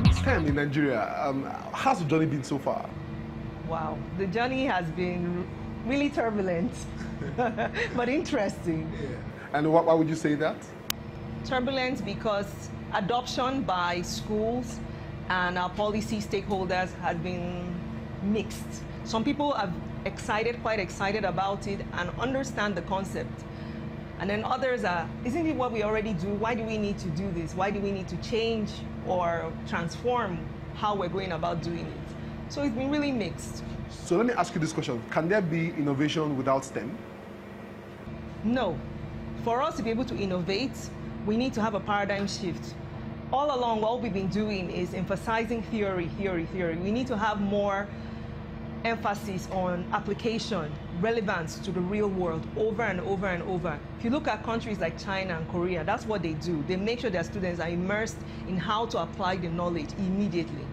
STEM in Nigeria, how's the journey been so far? Wow, the journey has been really turbulent, but interesting. And why would you say that? Turbulent because adoption by schools and our policy stakeholders has been mixed. Some people are quite excited about it and understand the concept. And then others are, isn't it what we already do? Why do we need to do this? Why do we need to change or transform how we're going about doing it? So it's been really mixed. So let me ask you this question. Can there be innovation without STEM? No. For us to be able to innovate, we need to have a paradigm shift. All along, what we've been doing is emphasizing theory. We need to have more emphasis on application, relevance to the real world over and over and over. If you look at countries like China and Korea, that's what they do. They make sure their students are immersed in how to apply the knowledge immediately.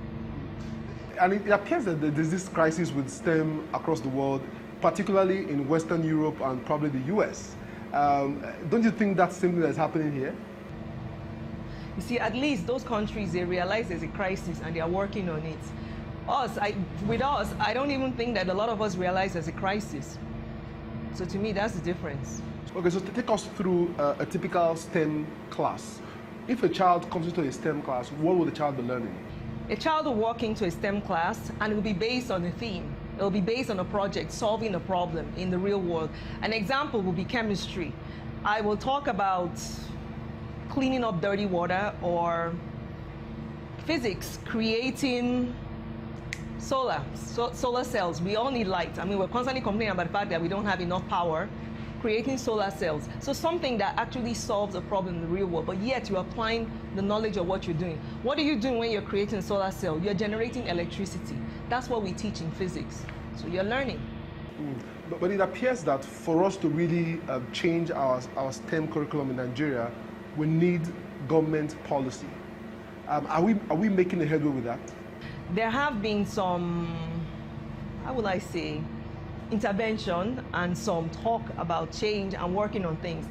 And it appears that there's this crisis with STEM across the world, particularly in Western Europe and probably the US. Don't you think that's something that's happening here? You see, at least those countries, they realize there's a crisis and they are working on it. With us, I don't even think that a lot of us realize there's a crisis. So to me, that's the difference. Okay, so take us through a typical STEM class. If a child comes into a STEM class, what will the child be learning? A child will walk into a STEM class and it will be based on a theme. It will be based on a project, solving a problem in the real world. An example will be chemistry. I will talk about cleaning up dirty water, or physics, creating solar cells. We all need light. I mean, we're constantly complaining about the fact that we don't have enough power, creating solar cells. So something that actually solves a problem in the real world, but yet you're applying the knowledge of what you're doing. What are you doing when you're creating a solar cell? You're generating electricity. That's what we teach in physics. So you're learning. But it appears that for us to really change our STEM curriculum in Nigeria, we need government policy. Are we making a headway with that? There have been some, how will I say, intervention and some talk about change and working on things.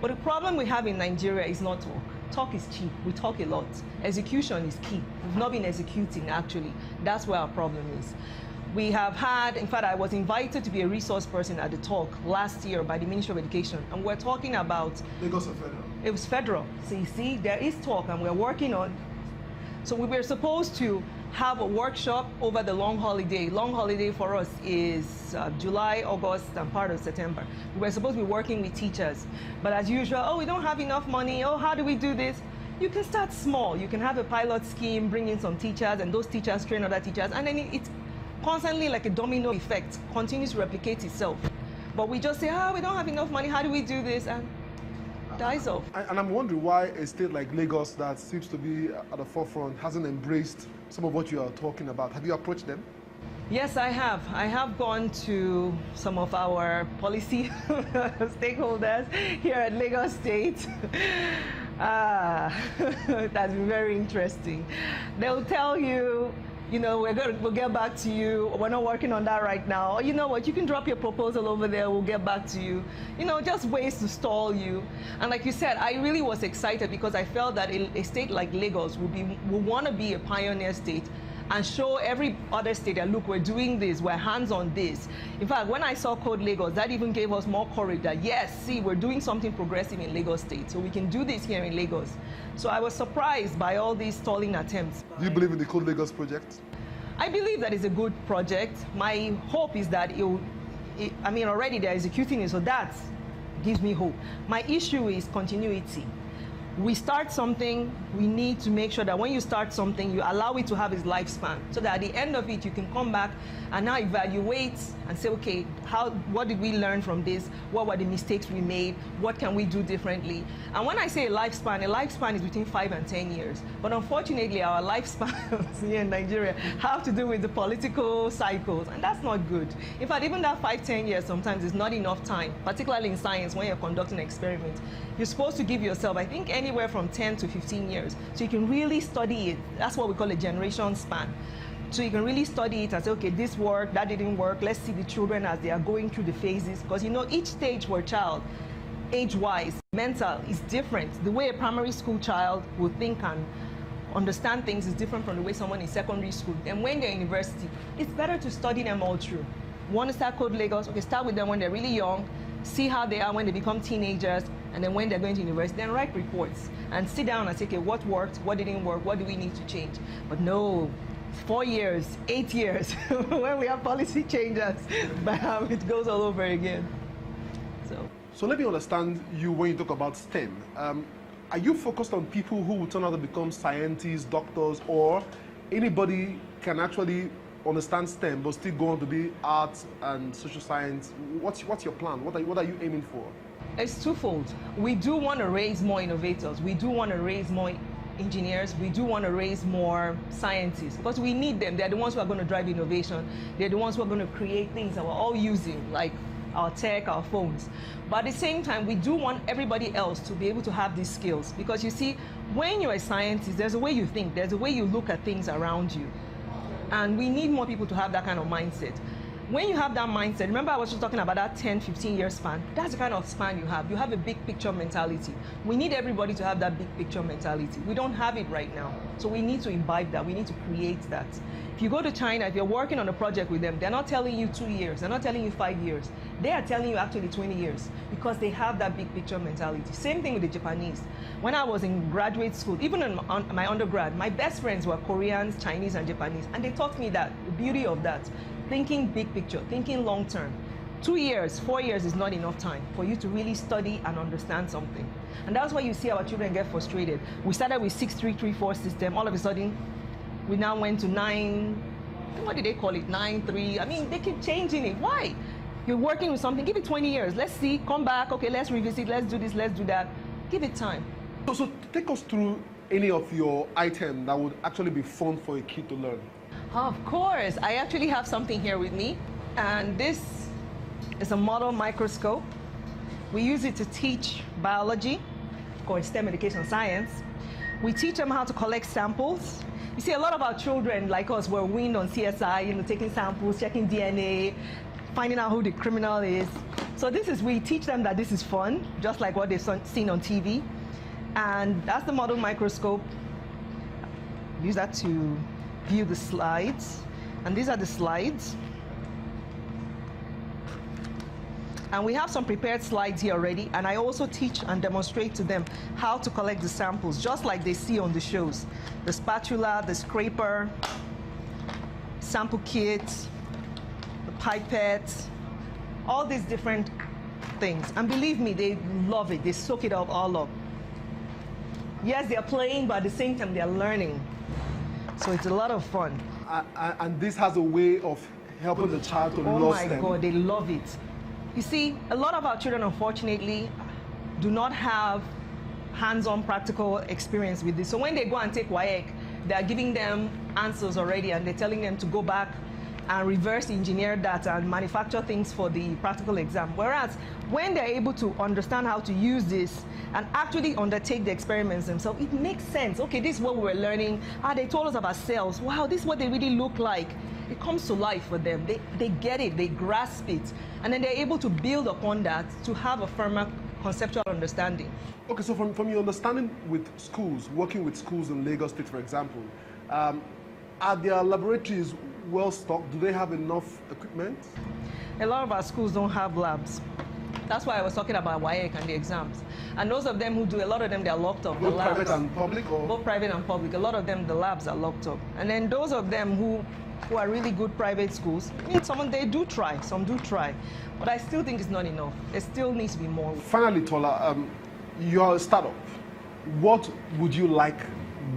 But the problem we have in Nigeria is not talk. Talk is cheap. We talk a lot. Execution is key. We've not been executing, actually. That's where our problem is. We have had, in fact, I was invited to be a resource person at the talk last year by the Ministry of Education, and we're talking about... Lagos or federal? It was federal. So you see, there is talk, and we're working on... So we were supposed to have a workshop over the long holiday. Long holiday for us is July, August, and part of September. We were supposed to be working with teachers. But as usual, oh, we don't have enough money. Oh, how do we do this? You can start small. You can have a pilot scheme, bring in some teachers, and those teachers train other teachers. And then it's constantly like a domino effect, continues to replicate itself. But we just say, oh, we don't have enough money. How do we do this? And dies off. And I'm wondering why a state like Lagos, that seems to be at the forefront, hasn't embraced some of what you are talking about. Have you approached them? Yes, I have. I have gone to some of our policy stakeholders here at Lagos State. That's been very interesting. They'll tell you, you know, we'll get back to you. We're not working on that right now. You know what, you can drop your proposal over there, we'll get back to you. You know, just ways to stall you. And like you said, I really was excited because I felt that a state like Lagos will want to be a pioneer state and show every other state that, look, we're doing this, we're hands on this. In fact, when I saw Code Lagos, that even gave us more courage that, yes, see, we're doing something progressive in Lagos State, so we can do this here in Lagos. So I was surprised by all these stalling attempts. Do you believe in the Code Lagos project? I believe that it's a good project. My hope is that I mean, already they're executing it, so that gives me hope. My issue is continuity. We start something, we need to make sure that when you start something, you allow it to have its lifespan, so that at the end of it, you can come back and now evaluate and say, okay, what did we learn from this? What were the mistakes we made? What can we do differently? And when I say a lifespan is between 5 and 10 years. But unfortunately, our lifespans here in Nigeria have to do with the political cycles, and that's not good. In fact, even that 5-10 years sometimes is not enough time, particularly in science when you're conducting experiments. You're supposed to give yourself, I think, anywhere from 10 to 15 years, so you can really study it. That's what we call a generation span. So you can really study it and say, okay, this worked, that didn't work. Let's see the children as they are going through the phases. Because, you know, each stage for a child, age-wise, mental, is different. The way a primary school child will think and understand things is different from the way someone in secondary school. And when they're in university, it's better to study them all through. Want to start Code Lagos? Okay, start with them when they're really young, see how they are when they become teenagers, and then when they're going to university, then write reports and sit down and say, okay, what worked, what didn't work, what do we need to change? But no, 4 years, 8 years, when we have policy changes, bam, it goes all over again. So let me understand you when you talk about STEM. Are you focused on people who will turn out to become scientists, doctors, or anybody can actually understand STEM but still go on to be arts and social science? What's your plan? What are you aiming for? It's twofold. We do want to raise more innovators. We do want to raise more engineers. We do want to raise more scientists because we need them. They're the ones who are going to drive innovation. They're the ones who are going to create things that we're all using, like our tech, our phones. But at the same time, we do want everybody else to be able to have these skills because you see, when you're a scientist, there's a way you think, there's a way you look at things around you. And we need more people to have that kind of mindset. When you have that mindset, remember I was just talking about that 10, 15-year span, that's the kind of span you have. You have a big picture mentality. We need everybody to have that big picture mentality. We don't have it right now. So we need to imbibe that. We need to create that. If you go to China, if you're working on a project with them, they're not telling you 2 years, they're not telling you 5 years. They are telling you actually 20 years because they have that big picture mentality. Same thing with the Japanese. When I was in graduate school, even in my undergrad, my best friends were Koreans, Chinese, and Japanese. And they taught me that, the beauty of that. Thinking big picture, thinking long term. 2 years, 4 years is not enough time for you to really study and understand something. And that's why you see our children get frustrated. We started with 6-3-3-4 system. All of a sudden, we now went to 9, what did they call it? 9-3. I mean, they keep changing it. Why? You're working with something, give it 20 years. Let's see, come back, okay, let's revisit, let's do this, let's do that. Give it time. So take us through any of your items that would actually be fun for a kid to learn. Of course. I actually have something here with me. And this is a model microscope. We use it to teach biology, of course, STEM education science. We teach them how to collect samples. You see, a lot of our children, like us, were weaned on CSI, taking samples, checking DNA, finding out who the criminal is. So we teach them that this is fun, just like what they've seen on TV. And that's the model microscope. Use that to view the slides. And these are the slides. And we have some prepared slides here already, and I also teach and demonstrate to them how to collect the samples, just like they see on the shows. The spatula, the scraper, sample kit, the pipette, all these different things. And believe me, they love it. They soak it all up. Yes, they're playing, but at the same time, they're learning. So it's a lot of fun. And this has a way of helping the child to love them. Oh my God, they love it. You see, a lot of our children, unfortunately, do not have hands-on practical experience with this. So when they go and take WAEC, they're giving them answers already, and they're telling them to go back and reverse engineer that and manufacture things for the practical exam. Whereas when they're able to understand how to use this and actually undertake the experiments themselves, it makes sense. Okay, this is what we're learning. They told us about cells. Wow, this is what they really look like. It comes to life for them. They get it, they grasp it, and then they're able to build upon that to have a firmer conceptual understanding. Okay, so from your understanding with schools, working with schools in Lagos State, for example, are their laboratories well stocked? Do they have enough equipment? A lot of our schools don't have labs. That's why I was talking about WAEC and the exams. And those of them who do, a lot of them, they're locked up. Both private and public? Or? Both private and public. A lot of them, the labs are locked up. And then those of them who are really good private schools, I mean, some do try. But I still think it's not enough. There still needs to be more. Finally, Tola, you're a startup. What would you like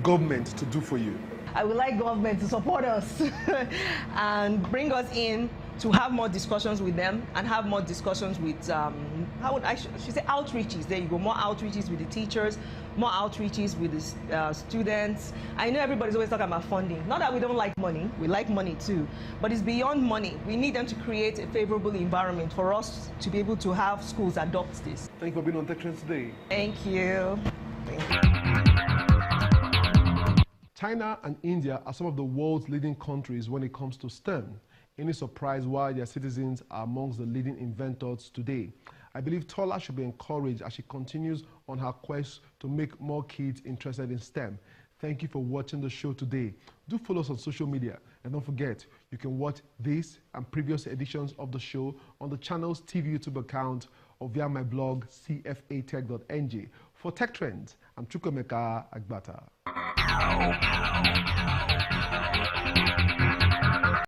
government to do for you? I would like government to support us and bring us in to have more discussions with them and have more discussions with, I should say outreaches. There you go, more outreaches with the teachers, more outreaches with the students. I know everybody's always talking about funding. Not that we don't like money, we like money too, but it's beyond money. We need them to create a favorable environment for us to be able to have schools adopt this. Thank you for being on TechTrends today. Thank you. China and India are some of the world's leading countries when it comes to STEM. Any surprise why their citizens are amongst the leading inventors today? I believe Tola should be encouraged as she continues on her quest to make more kids interested in STEM. Thank you for watching the show today. Do follow us on social media, and don't forget, you can watch this and previous editions of the show on the channel's TV YouTube account or via my blog cfatech.ng. For Tech Trends, I'm Chukwemeka Agbata.